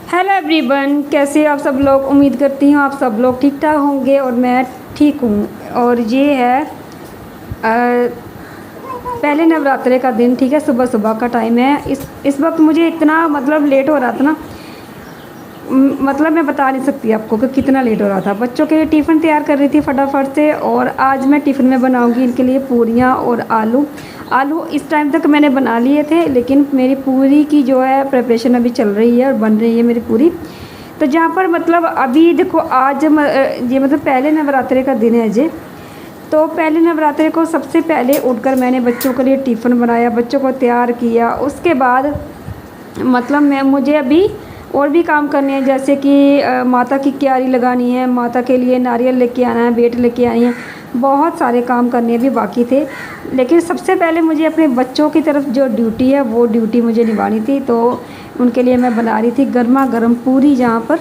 Hello everyone, कैसे आप सब लोग। उम्मीद करती हूँ आप सब लोग ठीक ठाक होंगे और मैं ठीक हूँ। और ये है पहले नवरात्रे का दिन, ठीक है। सुबह सुबह का टाइम है। इस वक्त मुझे इतना लेट हो रहा था ना, मैं बता नहीं सकती आपको कि कितना लेट हो रहा था। बच्चों के लिए टिफ़िन तैयार कर रही थी फटाफट से। और आज मैं टिफ़िन में बनाऊंगी इनके लिए पूरियाँ और आलू। आलू इस टाइम तक मैंने बना लिए थे, लेकिन मेरी पूरी की जो है प्रिपरेशन अभी चल रही है और बन रही है मेरी पूरी। तो जहाँ पर अभी देखो, आज ये पहले नवरात्रे का दिन है जी। तो पहले नवरात्रे को सबसे पहले उठकर मैंने बच्चों के लिए टिफ़िन बनाया, बच्चों को तैयार किया। उसके बाद मुझे अभी और भी काम करने हैं, जैसे कि माता की क्यारी लगानी है, माता के लिए नारियल लेके आना है, बेट लेके आनी है। बहुत सारे काम करने भी बाकी थे, लेकिन सबसे पहले मुझे अपने बच्चों की तरफ जो ड्यूटी है वो ड्यूटी मुझे निभानी थी। तो उनके लिए मैं बना रही थी गर्मा गर्म पूरी। जहाँ पर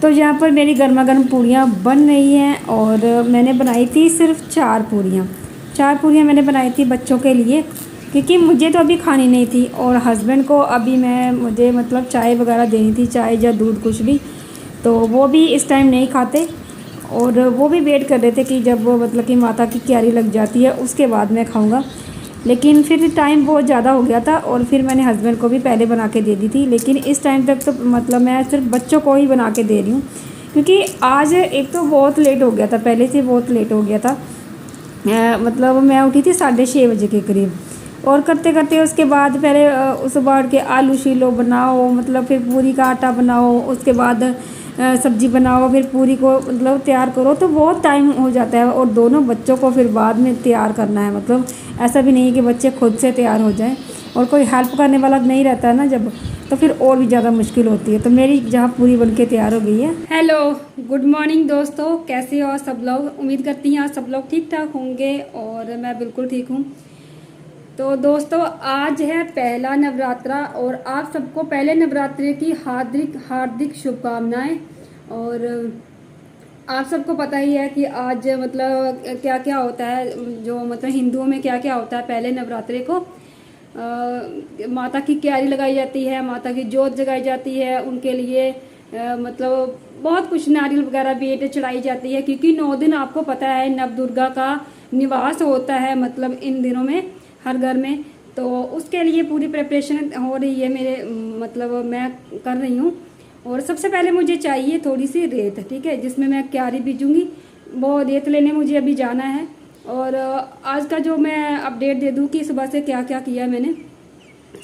तो यहाँ पर मेरी गर्मा गर्म पूरियाँ बन रही हैं। और मैंने बनाई थी सिर्फ 4 पूरियाँ मैंने बनाई थी बच्चों के लिए, क्योंकि मुझे तो अभी खानी नहीं थी। और हस्बैंड को अभी मुझे चाय वगैरह देनी थी, चाय या दूध कुछ भी। तो वो भी इस टाइम नहीं खाते, और वो भी वेट कर रहे थे कि जब कि माता की क्यारी लग जाती है उसके बाद मैं खाऊँगा। लेकिन फिर टाइम बहुत ज़्यादा हो गया था, और फिर मैंने हस्बैंड को भी पहले बना के दे दी थी। लेकिन इस टाइम तक तो मैं सिर्फ बच्चों को ही बना के दे रही हूँ, क्योंकि आज एक तो बहुत लेट हो गया था, पहले से बहुत लेट हो गया था। मैं उठी थी 6:30 बजे के करीब। और करते करते उसके बाद पहले उस बार के आलू छीलो, बनाओ, फिर पूरी का आटा बनाओ, उसके बाद सब्ज़ी बनाओ, फिर पूरी को तैयार करो। तो बहुत टाइम हो जाता है, और दोनों बच्चों को फिर बाद में तैयार करना है। ऐसा भी नहीं है कि बच्चे खुद से तैयार हो जाएं, और कोई हेल्प करने वाला नहीं रहता है ना जब, तो फिर और भी ज़्यादा मुश्किल होती है। तो मेरी जहाँ पूरी बनके तैयार हो गई है। हेलो, गुड मॉर्निंग दोस्तों, कैसे हो सब लोग। उम्मीद करती हैं आप सब लोग ठीक ठाक होंगे, और मैं बिल्कुल ठीक हूँ। तो दोस्तों, आज है पहला नवरात्रा, और आप सबको पहले नवरात्रे की हार्दिक हार्दिक शुभकामनाएं। और आप सबको पता ही है कि आज क्या क्या होता है, जो हिंदुओं में क्या क्या होता है पहले नवरात्रे को। माता की क्यारी लगाई जाती है, माता की जोत जगाई जाती है, उनके लिए बहुत कुछ नारियल वगैरह बेट चढ़ाई जाती है, क्योंकि 9 दिन आपको पता है नव दुर्गा का निवास होता है इन दिनों में हर घर में। तो उसके लिए पूरी प्रिपरेशन हो रही है मेरे मैं कर रही हूँ। और सबसे पहले मुझे चाहिए थोड़ी सी रेत, ठीक है, जिसमें मैं क्यारी बीजूंगी। वो रेत लेने मुझे अभी जाना है। और आज का जो मैं अपडेट दे दूँ कि सुबह से क्या क्या किया मैंने।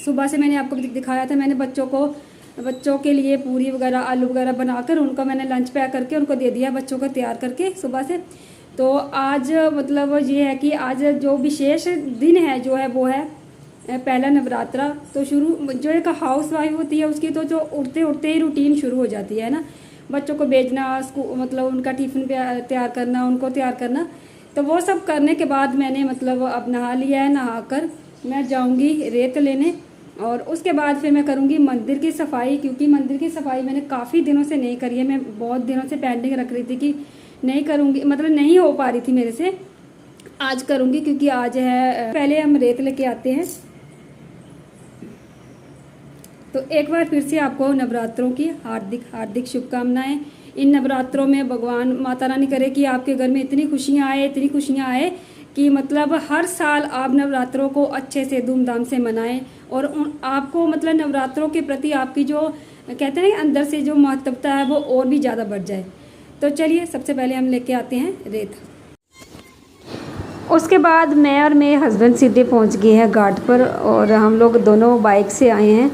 सुबह से मैंने आपको दिखाया था, मैंने बच्चों के लिए पूरी वगैरह आलू वगैरह बनाकर उनको मैंने लंच पैक करके उनको दे दिया, बच्चों को तैयार करके सुबह से। तो आज ये है कि आज जो विशेष दिन है जो है वो है पहला नवरात्रा। तो शुरू जो एक हाउस वाइफ होती है उसकी तो जो उठते उठते ही रूटीन शुरू हो जाती है ना, बच्चों को भेजना स्कूल, उनका टिफ़िन तैयार करना, उनको तैयार करना। तो वो सब करने के बाद मैंने अब नहा लिया है। नहाकर मैं जाऊंगी रेत लेने, और उसके बाद फिर मैं करूंगी मंदिर की सफाई, क्योंकि मंदिर की सफाई मैंने काफ़ी दिनों से नहीं करी है। मैं बहुत दिनों से पेंडिंग रख रही थी कि नहीं करूँगी, मतलब नहीं हो पा रही थी मेरे से। आज करूँगी क्योंकि आज है। पहले हम रेत लेके आते हैं। तो एक बार फिर से आपको नवरात्रों की हार्दिक हार्दिक शुभकामनाएं। इन नवरात्रों में भगवान माता रानी करे कि आपके घर में इतनी खुशियाँ आए कि मतलब हर साल आप नवरात्रों को अच्छे से धूमधाम से मनाएं और आपको मतलब नवरात्रों के प्रति आपकी जो कहते हैं अंदर से जो महत्वता है वो और भी ज़्यादा बढ़ जाए। तो चलिए सबसे पहले हम लेके आते हैं रेत। उसके बाद मैं और मेरे हस्बैंड सीधे पहुंच गए हैं घाट पर और हम लोग दोनों बाइक से आए हैं।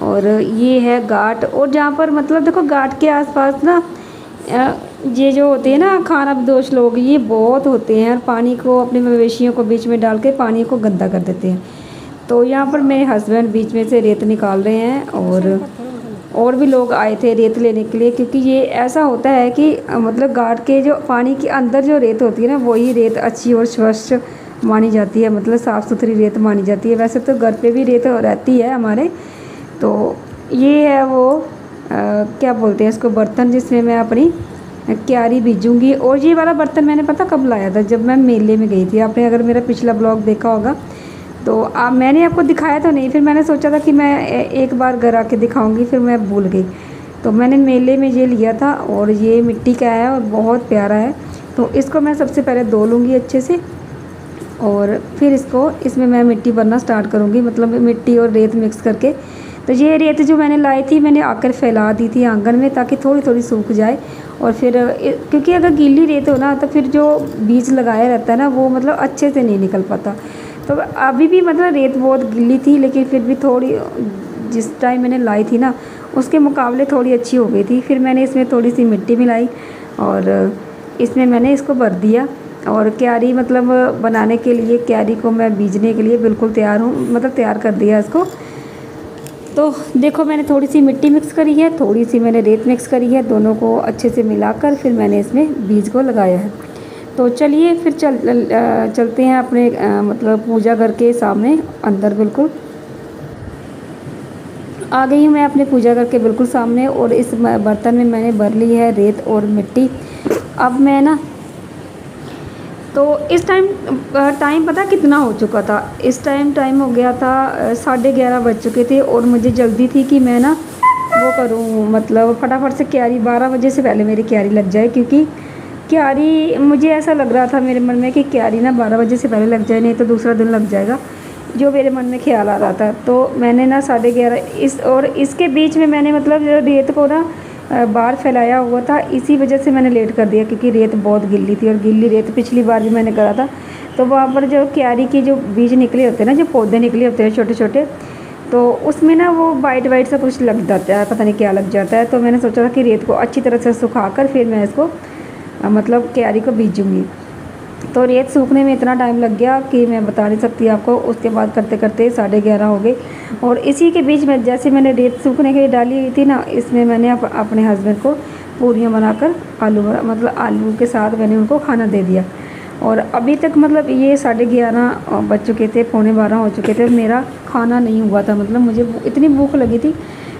और ये है घाट। और जहाँ पर मतलब देखो घाट के आसपास ना ये जो होते हैं ना खानाबदोश लोग, ये बहुत होते हैं और पानी को अपने मवेशियों को बीच में डाल के पानी को गंदा कर देते हैं। तो यहाँ पर मेरे हस्बैंड बीच में से रेत निकाल रहे हैं और भी लोग आए थे रेत लेने के लिए, क्योंकि ये ऐसा होता है कि मतलब घाट के जो पानी के अंदर जो रेत होती है ना वही रेत अच्छी और स्वच्छ मानी जाती है, मतलब साफ़ सुथरी रेत मानी जाती है। वैसे तो घर पे भी रेत रहती है हमारे। तो ये है वो क्या बोलते हैं इसको, बर्तन जिसमें मैं अपनी क्यारी बीजूँगी। और ये वाला बर्तन मैंने पता कब लाया था, जब मैं मेले में गई थी। आपने अगर मेरा पिछला ब्लॉग देखा होगा तो मैंने आपको दिखाया तो नहीं, फिर मैंने सोचा था कि मैं एक बार घर आके दिखाऊंगी, फिर मैं भूल गई। तो मैंने मेले में ये लिया था और ये मिट्टी का है और बहुत प्यारा है। तो इसको मैं सबसे पहले धो लूँगी अच्छे से और फिर इसमें मैं मिट्टी भरना स्टार्ट करूँगी, मतलब मिट्टी और रेत मिक्स करके। तो ये रेत जो मैंने लाई थी मैंने आकर फैला दी थी आंगन में, ताकि थोड़ी थोड़ी सूख जाए। और फिर क्योंकि अगर गीली रेत हो ना तो फिर जो बीज लगाया रहता है ना वो मतलब अच्छे से नहीं निकल पाता। तो अभी भी मतलब रेत बहुत गीली थी, लेकिन फिर भी थोड़ी जिस टाइम मैंने लाई थी ना उसके मुकाबले थोड़ी अच्छी हो गई थी। फिर मैंने इसमें थोड़ी सी मिट्टी मिलाई और इसमें मैंने इसको भर दिया। और क्यारी मतलब बनाने के लिए, क्यारी को मैं बीजने के लिए बिल्कुल तैयार हूँ, मतलब तैयार कर दिया इसको। तो देखो मैंने थोड़ी सी मिट्टी मिक्स करी है, थोड़ी सी मैंने रेत मिक्स करी है, दोनों को अच्छे से मिलाकर फिर मैंने इसमें बीज को लगाया है। तो चलिए फिर चलते हैं अपने मतलब पूजा घर के सामने अंदर। बिल्कुल आ गई हूँ मैं अपने पूजा घर के बिल्कुल सामने और इस बर्तन में मैंने भर ली है रेत और मिट्टी। अब मैं ना तो इस टाइम पता कितना हो चुका था, इस टाइम हो गया था 11:30 बज चुके थे और मुझे जल्दी थी कि मैं ना वो करूँ, मतलब फटाफट से क्यारी 12 बजे से पहले मेरी क्यारी लग जाए। क्योंकि क्यारी मुझे ऐसा लग रहा था मेरे मन में कि क्यारी ना 12 बजे से पहले लग जाए, नहीं तो दूसरा दिन लग जाएगा, जो मेरे मन में ख्याल आ रहा था। तो मैंने ना 11:30 और इसके बीच में मैंने मतलब रेत को ना बाहर फैलाया हुआ था, इसी वजह से मैंने लेट कर दिया, क्योंकि रेत बहुत गिल्ली थी। और गिल्ली रेत पिछली बार भी मैंने करा था तो वहाँ पर जो क्यारी की जो बीज निकले होते हैं ना, जो पौधे निकले होते हैं छोटे छोटे, तो उसमें ना वो वाइट वाइट सा कुछ लग जाता है, पता नहीं क्या लग जाता है। तो मैंने सोचा था कि रेत को अच्छी तरह से सुखा कर फिर मैं इसको मतलब क्यारी को बीजूँगी। तो रेत सूखने में इतना टाइम लग गया कि मैं बता नहीं सकती आपको। उसके बाद करते करते 11:30 हो गए। और इसी के बीच में जैसे मैंने रेत सूखने के लिए डाली हुई थी ना, इसमें मैंने अपने हस्बैंड को पूरियाँ बनाकर मतलब आलू के साथ मैंने उनको खाना दे दिया। और अभी तक मतलब ये 11:30 बज चुके थे, 11:45 हो चुके थे, मेरा खाना नहीं हुआ था। मतलब मुझे इतनी भूख लगी थी,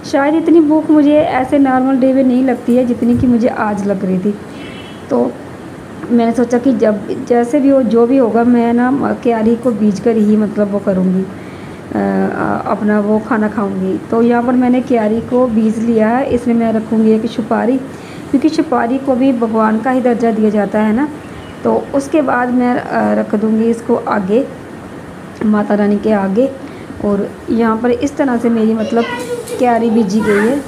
शायद इतनी भूख मुझे ऐसे नॉर्मल डे में नहीं लगती है जितनी कि मुझे आज लग रही थी। तो मैंने सोचा कि जब जैसे भी हो जो भी होगा मैं ना क्यारी को बीज कर ही मतलब वो करूँगी, अपना वो खाना खाऊँगी। तो यहाँ पर मैंने क्यारी को बीज लिया है, इसमें मैं रखूँगी एक सुपारी, क्योंकि सुपारी को भी भगवान का ही दर्जा दिया जाता है ना। तो उसके बाद मैं रख दूँगी इसको आगे, माता रानी के आगे। और यहाँ पर इस तरह से मेरी मतलब क्यारी बीजी गई है।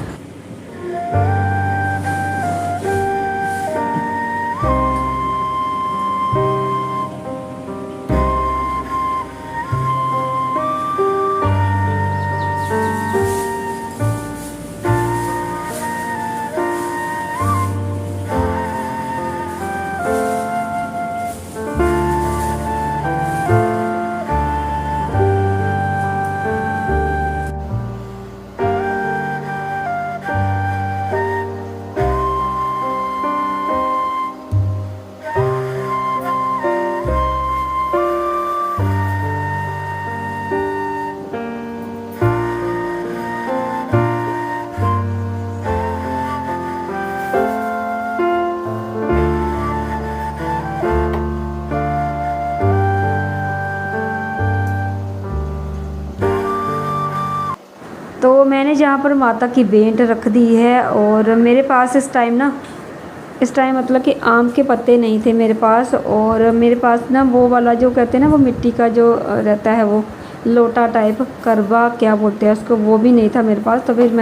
यहाँ पर माता की भेंट रख दी है। और मेरे पास इस टाइम मतलब कि आम के पत्ते नहीं थे मेरे पास, और मेरे पास ना वो वाला जो कहते हैं ना, वो मिट्टी का जो रहता है, वो लोटा टाइप, करवा क्या बोलते हैं उसको, वो भी नहीं था मेरे पास। तो फिर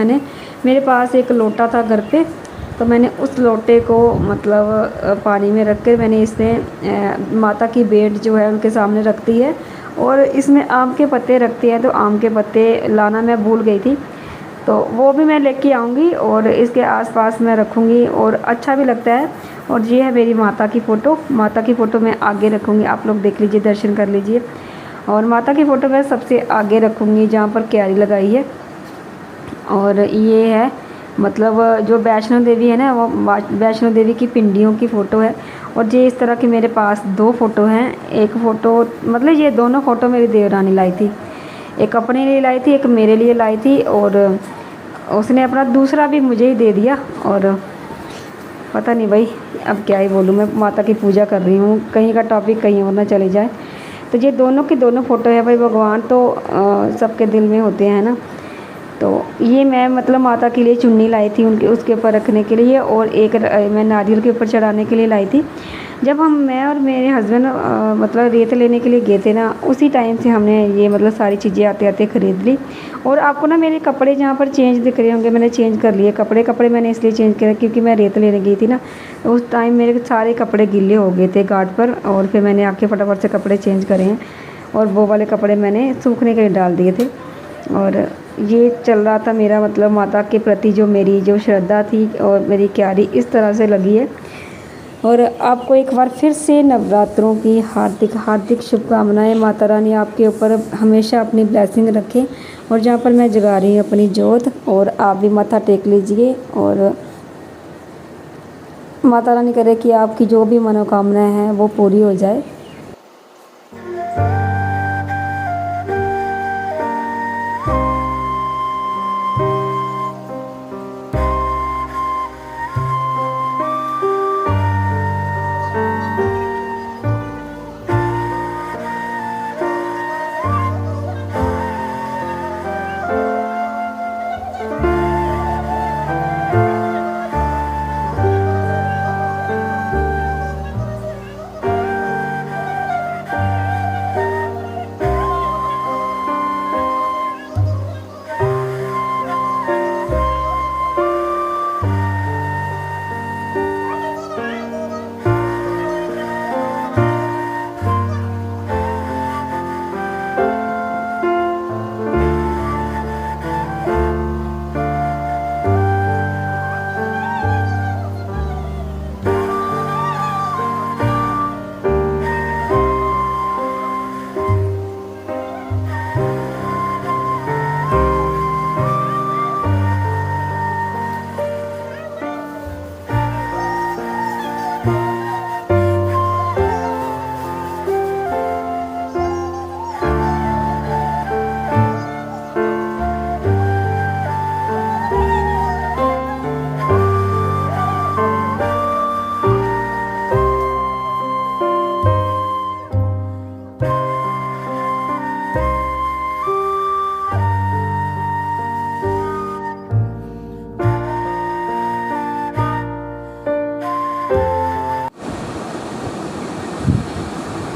मेरे पास एक लोटा था घर पे, तो मैंने उस लोटे को मतलब पानी में रख कर मैंने इसमें माता की भेंट जो है उनके सामने रख दी है। और इसमें आम के पत्ते रखते हैं, तो आम के पत्ते लाना मैं भूल गई थी, तो वो भी मैं लेके आऊँगी और इसके आसपास मैं रखूँगी, और अच्छा भी लगता है। और ये है मेरी माता की फ़ोटो मैं आगे रखूँगी, आप लोग देख लीजिए, दर्शन कर लीजिए। और माता की फ़ोटो मैं सबसे आगे रखूँगी जहाँ पर क्यारी लगाई है। और ये है मतलब जो वैष्णो देवी है ना, वो वैष्णो देवी की पिंडियों की फ़ोटो है। और ये इस तरह की मेरे पास 2 फ़ोटो हैं। एक फ़ोटो मतलब ये दोनों फ़ोटो मेरी देवरानी लाई थी, एक अपने लिए लाई थी, एक मेरे लिए लाई थी, और उसने अपना दूसरा भी मुझे ही दे दिया। और पता नहीं भाई अब क्या ही बोलूँ, मैं माता की पूजा कर रही हूँ, कहीं का टॉपिक कहीं और ना चले जाए। तो ये दोनों की दोनों फ़ोटो है भाई, भगवान तो सबके दिल में होते हैं ना। तो ये मैं मतलब माता के लिए चुन्नी लाई थी उनके उसके ऊपर रखने के लिए, और एक मैं नारियल के ऊपर चढ़ाने के लिए लाई थी। जब मैं और मेरे हस्बैंड मतलब रेत लेने के लिए गए थे ना, उसी टाइम से हमने ये मतलब सारी चीज़ें आते आते ख़रीद ली। और आपको ना मेरे कपड़े जहाँ पर चेंज दिख रहे होंगे, मैंने चेंज कर लिए कपड़े मैंने इसलिए चेंज किया क्योंकि मैं रेत लेने गई थी ना, तो उस टाइम मेरे सारे कपड़े गीले हो गए थे घाट पर, और फिर मैंने आके फटाफट से कपड़े चेंज करे हैं, और वो वाले कपड़े मैंने सूखने के लिए डाल दिए थे। और ये चल रहा था मेरा मतलब माता के प्रति जो मेरी जो श्रद्धा थी, और मेरी क्यारी इस तरह से लगी है। और आपको एक बार फिर से नवरात्रों की हार्दिक शुभकामनाएं। माता रानी आपके ऊपर हमेशा अपनी ब्लेसिंग रखें। और जहाँ पर मैं जगा रही हूँ अपनी जोत, और आप भी माथा टेक लीजिए, और माता रानी करे कि आपकी जो भी मनोकामनाएं हैं वो पूरी हो जाए।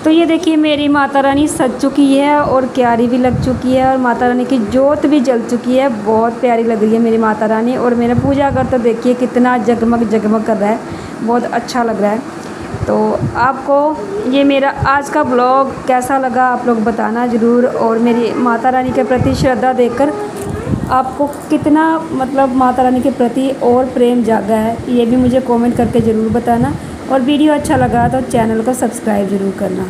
तो ये देखिए मेरी माता रानी सज चुकी है, और क्यारी भी लग चुकी है, और माता रानी की जोत भी जल चुकी है। बहुत प्यारी लग रही है मेरी माता रानी। और मेरा पूजा घर तो देखिए कितना जगमग कर रहा है, बहुत अच्छा लग रहा है। तो आपको ये मेरा आज का ब्लॉग कैसा लगा आप लोग बताना ज़रूर। और मेरी माता रानी के प्रति श्रद्धा देखकर आपको कितना मतलब माता रानी के प्रति और प्रेम जागा है, ये भी मुझे कमेंट करके ज़रूर बताना। और वीडियो अच्छा लगा तो चैनल को सब्सक्राइब ज़रूर करना।